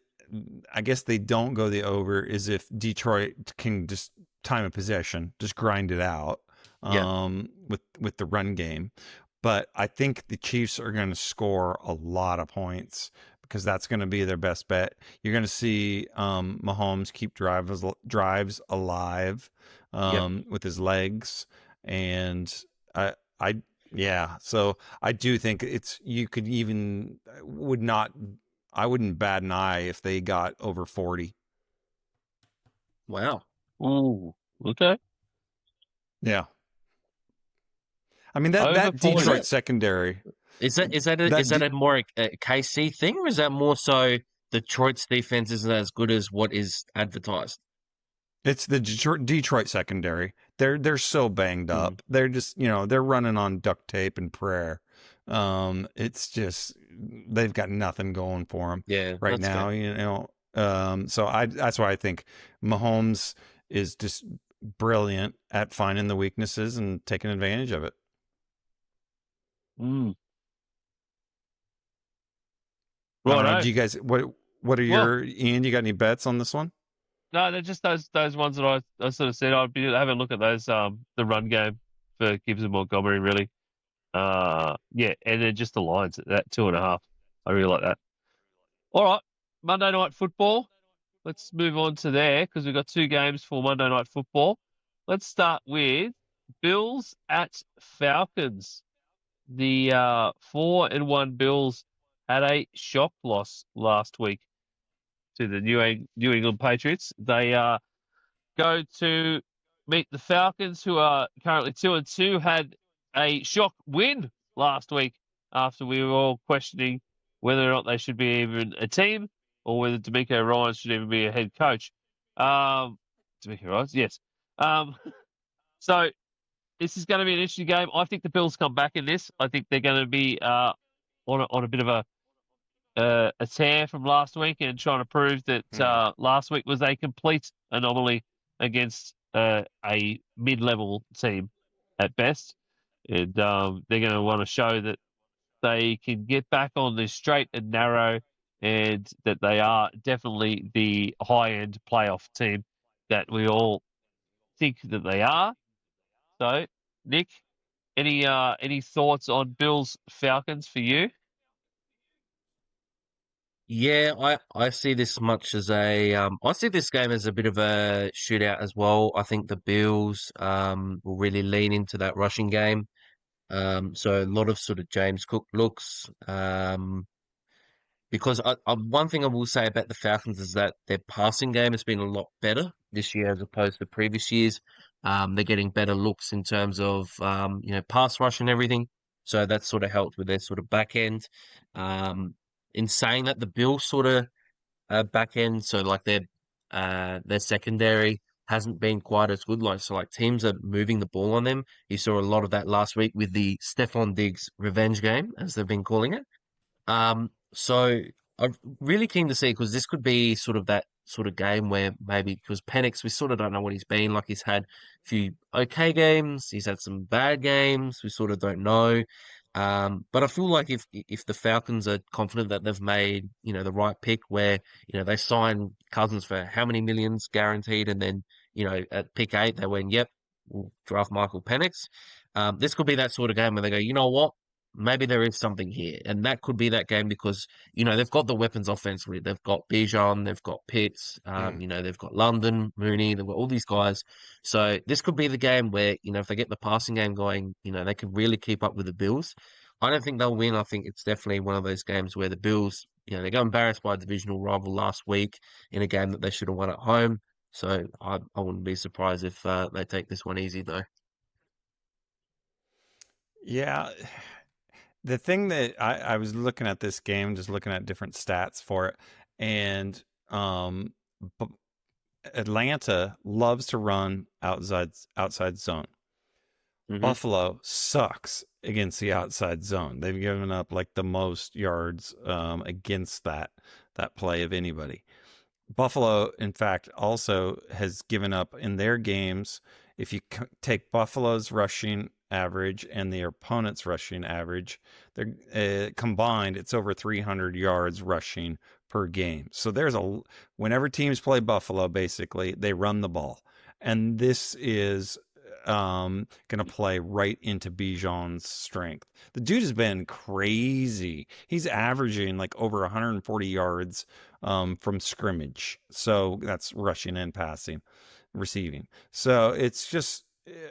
I guess they don't go the over is if Detroit can just time of possession, just grind it out. With the run game. But I think the Chiefs are going to score a lot of points, because that's going to be their best bet. You're going to see Mahomes keep drives alive with his legs. And so I do think I wouldn't bat an eye if they got over 40.
Wow.
Ooh. Okay.
Yeah. I mean, that Detroit secondary.
Is that a more a KC thing, or is that more so Detroit's defense isn't as good as what is advertised?
It's the Detroit secondary. They're so banged up. They're just they're running on duct tape and prayer. It's just they've got nothing going for them right now. Fair. So that's why I think Mahomes is just brilliant at finding the weaknesses and taking advantage of it. I don't know. Do you guys what are your Ian? You got any bets on this one?
No, they're just those ones that I sort of said. I'd be having a look at those the run game for Gibbs and Montgomery really. Yeah, and then just the lines at that 2.5. I really like that. All right, Monday Night Football. Let's move on to there because we've got 2 games for Monday Night Football. Let's start with Bills at Falcons. The 4-1 Bills had a shock loss last week to the New England Patriots. They go to meet the Falcons, who are currently 2-2, had a shock win last week after we were all questioning whether or not they should be even a team or whether D'Amico Ryans should even be a head coach. D'Amico Ryans, yes. So this is going to be an interesting game. I think the Bills come back in this. I think they're going to be on a bit of a tear from last week and trying to prove that last week was a complete anomaly against a mid-level team at best. And they're going to want to show that they can get back on the straight and narrow and that they are definitely the high-end playoff team that we all think that they are. So, Nick, any thoughts on Bills Falcons for you?
Yeah, I see this much as I see this game as a bit of a shootout as well. I think the Bills will really lean into that rushing game. So a lot of sort of James Cook looks. Because one thing I will say about the Falcons is that their passing game has been a lot better this year as opposed to previous years. They're getting better looks in terms of pass rush and everything. So that's sort of helped with their sort of back end. In saying that, the Bills sort of back end, so like their secondary hasn't been quite as good. Like teams are moving the ball on them. You saw a lot of that last week with the Stephon Diggs revenge game, as they've been calling it. So I'm really keen to see because this could be sort of that sort of game where maybe because Penix, we sort of don't know what he's been like. He's had a few okay games, he's had some bad games. We sort of don't know. But I feel like if the Falcons are confident that they've made the right pick, where they sign Cousins for how many millions guaranteed, and then at pick 8 they went, yep, we'll draft Michael Penix. This could be that sort of game where they go, you know what? Maybe there is something here. And that could be that game because, they've got the weapons offensively. They've got Bijan, they've got Pitts, they've got London, Mooney, they've got all these guys. So this could be the game where, if they get the passing game going, they can really keep up with the Bills. I don't think they'll win. I think it's definitely one of those games where the Bills, they got embarrassed by a divisional rival last week in a game that they should have won at home. So I wouldn't be surprised if they take this one easy, though.
Yeah. The thing that I was looking at this game, just looking at different stats for it, and Atlanta loves to run outside zone. Mm-hmm. Buffalo sucks against the outside zone. They've given up like the most yards against that play of anybody. Buffalo, in fact, also has given up in their games. If you take Buffalo's rushing average and their opponent's rushing average, they're combined, it's over 300 yards rushing per game. So whenever teams play Buffalo, basically they run the ball, and this is going to play right into Bijan's strength. The dude has been crazy. He's averaging like over 140 yards from scrimmage. So that's rushing and receiving. So it's just,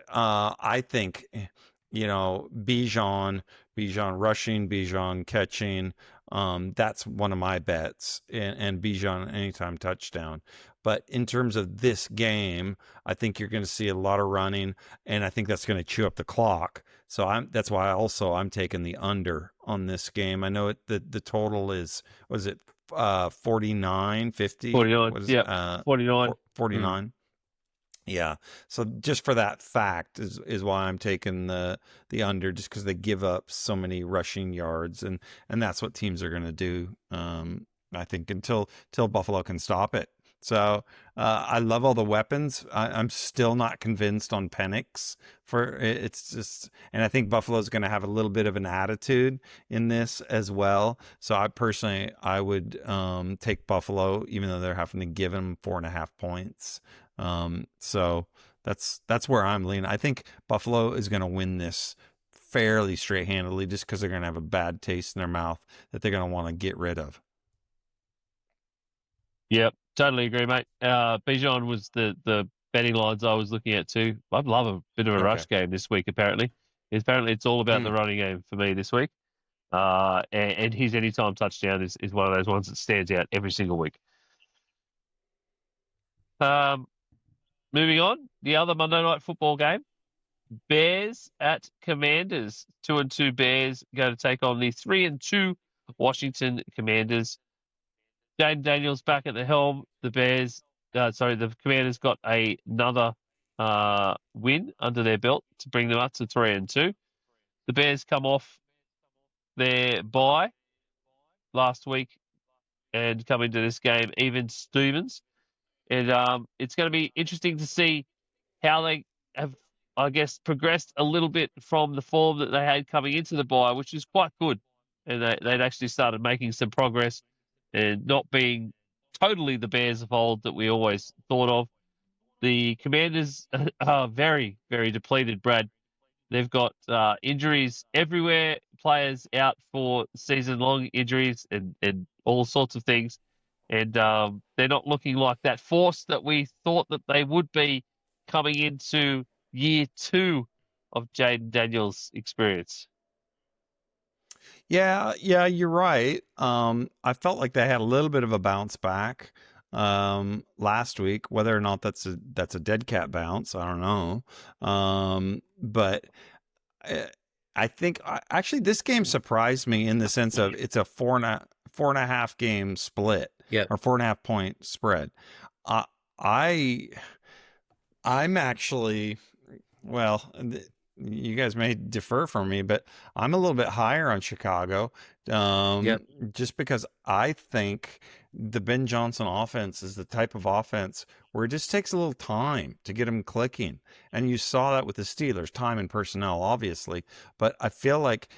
I think, Bijan rushing, Bijan catching. That's one of my bets, and Bijan anytime touchdown. But in terms of this game, I think you're going to see a lot of running, and I think that's going to chew up the clock. So that's why I'm taking the under on this game. I know the total is, was it 49, 50?
49, yeah, 49.
49. Mm-hmm. Yeah. So just for that fact is why I'm taking the under, just because they give up so many rushing yards, and that's what teams are going to do. I think until Buffalo can stop it. So I love all the weapons. I'm still not convinced on Penix. It's just, and I think Buffalo's going to have a little bit of an attitude in this as well. So I would take Buffalo, even though they're having to give them 4.5 points. So that's where I'm leaning. I think Buffalo is going to win this fairly straight handedly, just because they're going to have a bad taste in their mouth that they're going to want to get rid of.
Yep, totally agree, mate. Bijan was the betting lines I was looking at too. I'd love a bit of a rush game this week. Apparently, it's all about the running game for me this week. And his anytime touchdown is one of those ones that stands out every single week. Moving on, the other Monday night football game, Bears at Commanders. 2-2 Bears going to take on the 3-2 Washington Commanders. Jayden Daniels back at the helm. The Commanders got another win under their belt to bring them up to 3-2. The Bears come off their bye last week and come into this game even Stevens. And it's going to be interesting to see how they have, I guess, progressed a little bit from the form that they had coming into the bye, which is quite good. And they'd actually started making some progress and not being totally the Bears of old that we always thought of. The Commanders are very, very depleted, Brad. They've got injuries everywhere, players out for season-long injuries and all sorts of things. And they're not looking like that force that we thought that they would be coming into year 2 of Jayden Daniels' experience.
Yeah, you're right. I felt like they had a little bit of a bounce back last week. Whether or not that's a dead cat bounce, I don't know. But I think actually this game surprised me in the sense of it's a 4.5 game split, or 4.5 point spread. I'm actually, well, you guys may differ from me, but I'm a little bit higher on Chicago. Just because I think the Ben Johnson offense is the type of offense where it just takes a little time to get them clicking. And you saw that with the Steelers, time and personnel, obviously. But I feel like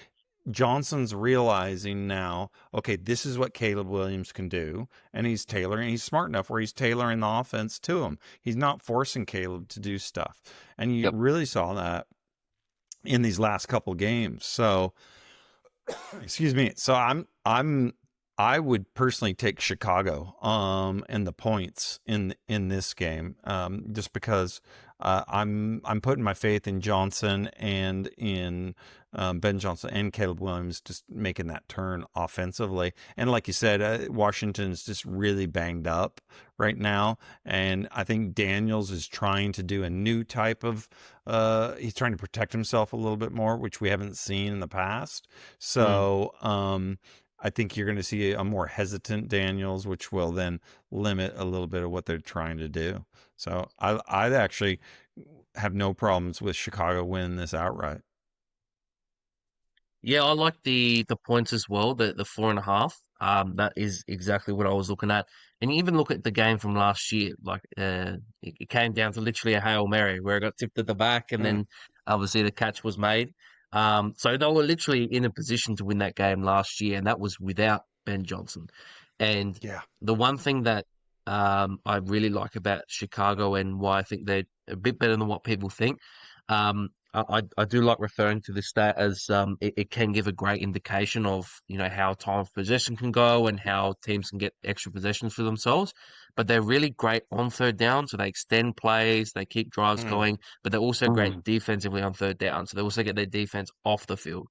Johnson's realizing now, okay, this is what Caleb Williams can do. And he's smart enough where he's tailoring the offense to him. He's not forcing Caleb to do stuff. And you really saw that in these last couple games. So, excuse me. So I would personally take Chicago and the points in this game, just because I'm putting my faith in Johnson and in Ben Johnson and Caleb Williams just making that turn offensively. And like you said, Washington's just really banged up right now, and I think Daniels is trying to do a new type of he's trying to protect himself a little bit more, which we haven't seen in the past. So I think you're going to see a more hesitant Daniels, which will then limit a little bit of what they're trying to do. So I actually have no problems with Chicago winning this outright.
Yeah, I like the points as well, the 4.5. That is exactly what I was looking at. And you even look at the game from last year, like it came down to literally a Hail Mary where it got tipped at the back and then obviously the catch was made. So they were literally in a position to win that game last year, and that was without Ben Johnson. And the one thing that I really like about Chicago and why I think they're a bit better than what people think, I do like referring to this stat as it can give a great indication of how time of possession can go and how teams can get extra possessions for themselves. But they're really great on third down, so they extend plays, they keep drives going, but they're also great defensively on third down, so they also get their defense off the field.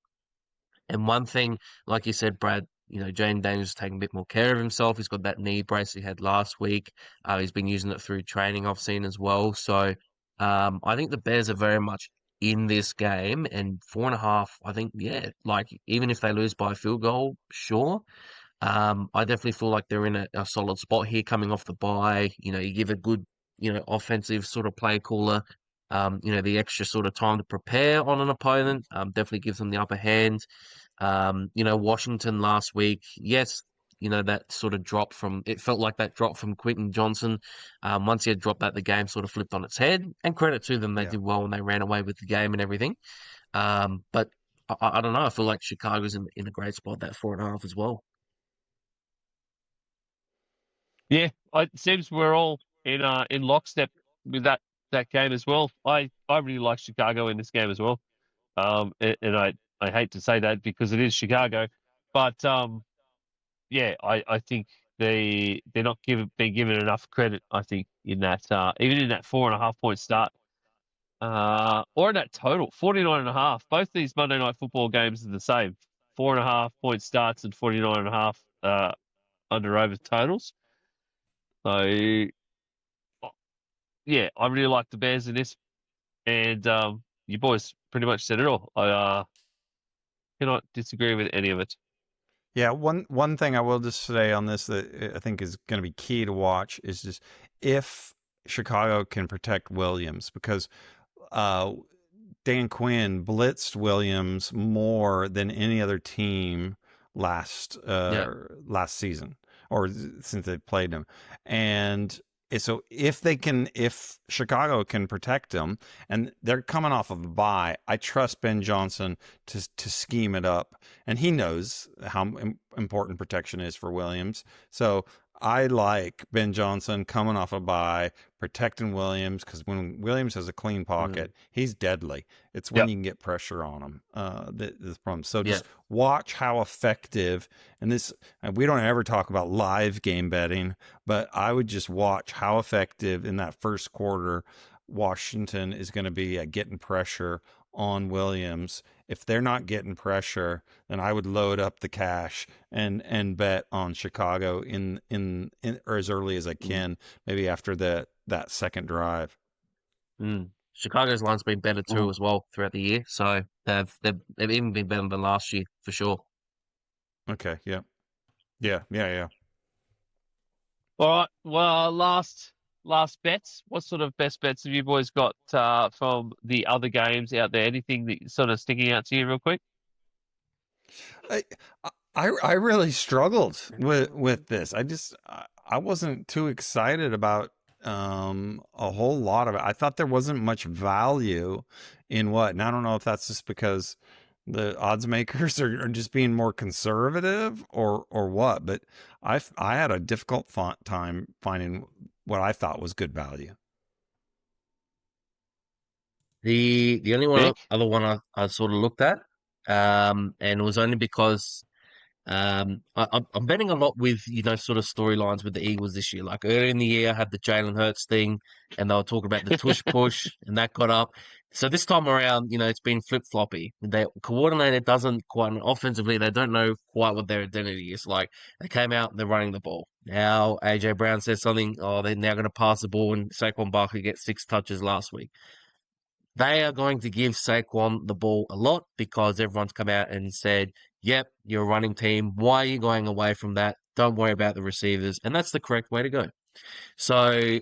And one thing, like you said, Brad, Jayden Daniels is taking a bit more care of himself. He's got that knee brace he had last week. He's been using it through training, I've seen as well. So I think the Bears are very much in this game, and 4.5, I think, like even if they lose by a field goal, sure. I definitely feel like they're in a solid spot here coming off the bye. You give a good, offensive sort of play caller, the extra sort of time to prepare on an opponent, definitely gives them the upper hand. Washington last week, yes, that sort of drop from, it felt like that drop from Quinton Johnson. Once he had dropped that, the game sort of flipped on its head, and credit to them, they did well and they ran away with the game and everything. But I don't know. I feel like Chicago's in a great spot, that 4.5 as well.
Yeah, it seems we're all in lockstep with that game as well. I really like Chicago in this game as well. And I hate to say that because it is Chicago, but yeah, I think they're not being given enough credit. I think in that even in that 4.5 point start, or in that total 49.5. Both these Monday Night Football games are the same: 4.5 point starts and 49.5 under over totals. So yeah, I really like the Bears in this, and you boys pretty much said it all. I cannot disagree with any of it.
Yeah, one thing I will just say on this that I think is going to be key to watch is just if Chicago can protect Williams, because Dan Quinn blitzed Williams more than any other team last season, or since they played him. And so if Chicago can protect them, and they're coming off of a bye, I trust Ben Johnson to scheme it up, and he knows how important protection is for Williams. So I like Ben Johnson coming off a bye, protecting Williams, because when Williams has a clean pocket, he's deadly. It's when you can get pressure on him. This problem. So just watch how effective, and we don't ever talk about live game betting, but I would just watch how effective in that first quarter Washington is going to be at getting pressure on Williams. If they're not getting pressure, then I would load up the cash and bet on Chicago in or as early as I can, maybe after that second drive.
Chicago's line's been better too as well throughout the year, so they've even been better than last year for sure.
Okay, yeah.
All right. Well, last bets. What sort of best bets have you boys got from the other games out there? Anything that sort of sticking out to you real quick?
I really struggled with this. I wasn't too excited about a whole lot of it. I thought there wasn't much value in what, and I don't know if that's just because the odds makers are just being more conservative or what, but I had a difficult time finding what I thought was good value.
The only other one I sort of looked at, and it was only because I'm betting a lot with sort of storylines with the Eagles this year. Like earlier in the year, I had the Jalen Hurts thing, and they were talking about the tush push, and that got up. So this time around, it's been flip floppy. The coordinator doesn't quite offensively. They don't know quite what their identity is. Like they came out, they're running the ball. Now AJ Brown says something. Oh, they're now going to pass the ball, and Saquon Barkley gets 6 touches last week. They are going to give Saquon the ball a lot because everyone's come out and said, yep, you're a running team. Why are you going away from that? Don't worry about the receivers. And that's the correct way to go. So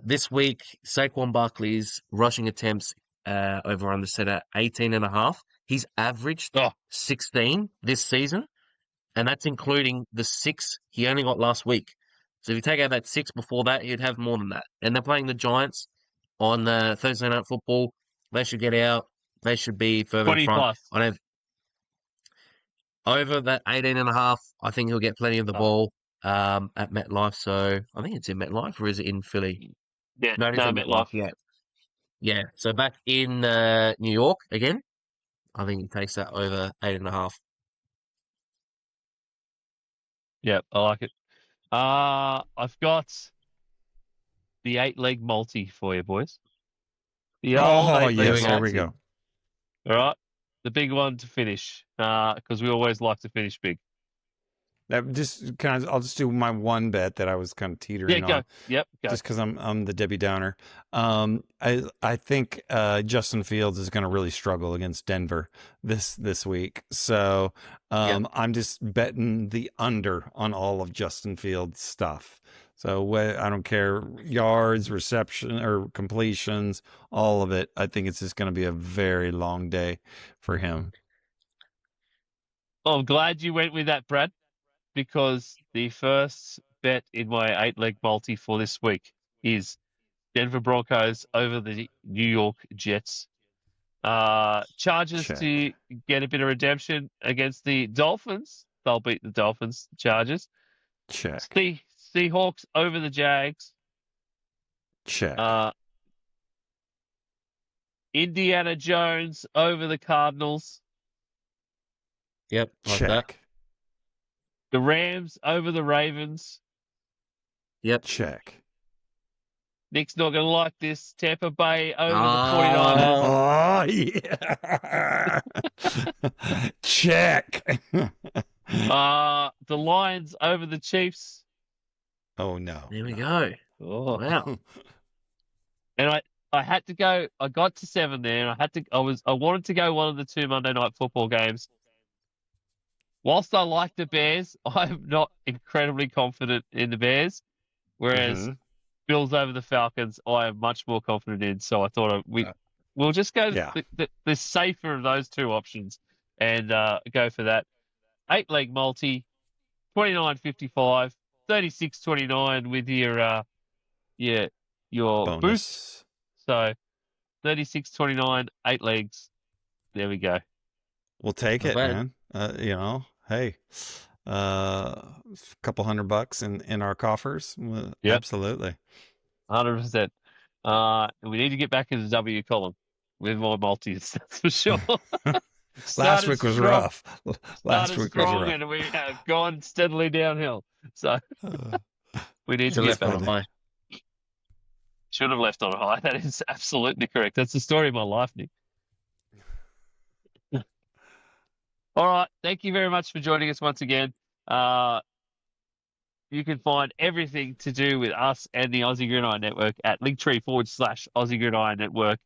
this week, Saquon Barkley's rushing attempts over under set at 18.5. He's averaged 16 this season, and that's including the 6 he only got last week. So if you take out that 6 before that, he'd have more than that. And they're playing the Giants on Thursday Night Football. They should get out. They should be further in front. I have over that 18.5. I think he'll get plenty of the ball at MetLife. So I think it's in MetLife, or is it in Philly?
Yeah,
no, it's in MetLife. Yeah. So back in New York again. I think he takes that over 8.5.
Yeah, I like it. I've got the 8-leg multi for you, boys. The old 8-leg multi.
There we go.
All right, the big one to finish, because we always like to finish big.
I'll just do my one bet that I was kind of teetering on.
Yep, go.
Just because I'm the Debbie Downer. I think Justin Fields is going to really struggle against Denver this week. So I'm just betting the under on all of Justin Fields' stuff. So I don't care yards, reception, or completions, all of it. I think it's just going to be a very long day for him.
Oh, I'm glad you went with that, Brad, because the first bet in my 8-leg multi for this week is Denver Broncos over the New York Jets. Chargers
Check.
to get a bit of redemption against the Dolphins. They'll beat the Dolphins, Chargers.
Check.
Seahawks over the Jags.
Check.
Indiana Jones over the Cardinals.
Yep, like that.
Check.
The Rams over the Ravens.
Yep.
Check.
Nick's not going to like this. Tampa Bay over
Ah.
the 49ers.
Oh, yeah. Check.
The Lions over the Chiefs.
Oh, no.
There we go.
Oh.
Wow.
And I had to go. I got to 7 there, and I wanted to go one of the 2 Monday Night Football games. Whilst I like the Bears, I'm not incredibly confident in the Bears. Whereas Bills over the Falcons, I am much more confident in. So I thought we'll just go the safer of those 2 options and go for that. 8-leg multi, 29.55, 36.29 with your
Bonus.
boost. So 36.29, 8 legs. There we go.
We'll take
Not
it,
bad.
man. Hey, a couple $100 in our coffers. Well,
Yep.
Absolutely.
100%. We need to get back in the W column with more multis, that's for sure.
Last week was rough. Last
Started
week was
strong,
rough.
and we have gone steadily downhill. So we need to
Should
get
have left
back.
on a high.
Should have left on a high. That is absolutely correct. That's the story of my life, Nick. All right. Thank you very much for joining us once again. You can find everything to do with us and the Aussie Gridiron Network at linktree/Aussie Gridiron Network.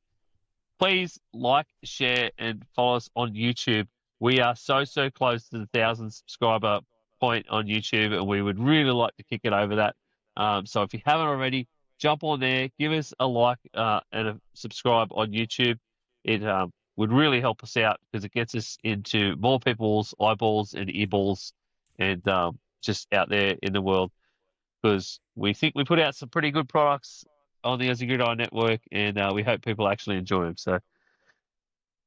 Please like, share, and follow us on YouTube. We are so close to the 1,000 subscriber point on YouTube, and we would really like to kick it over that. So if you haven't already, jump on there, give us a like and a subscribe on YouTube. It would really help us out because it gets us into more people's eyeballs and earballs and just out there in the world, because we think we put out some pretty good products on the Aussie Gridiron Network, and we hope people actually enjoy them. So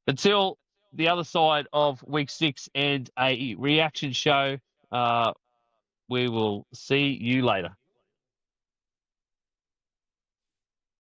until the other side of week 6 and a reaction show, we will see you later.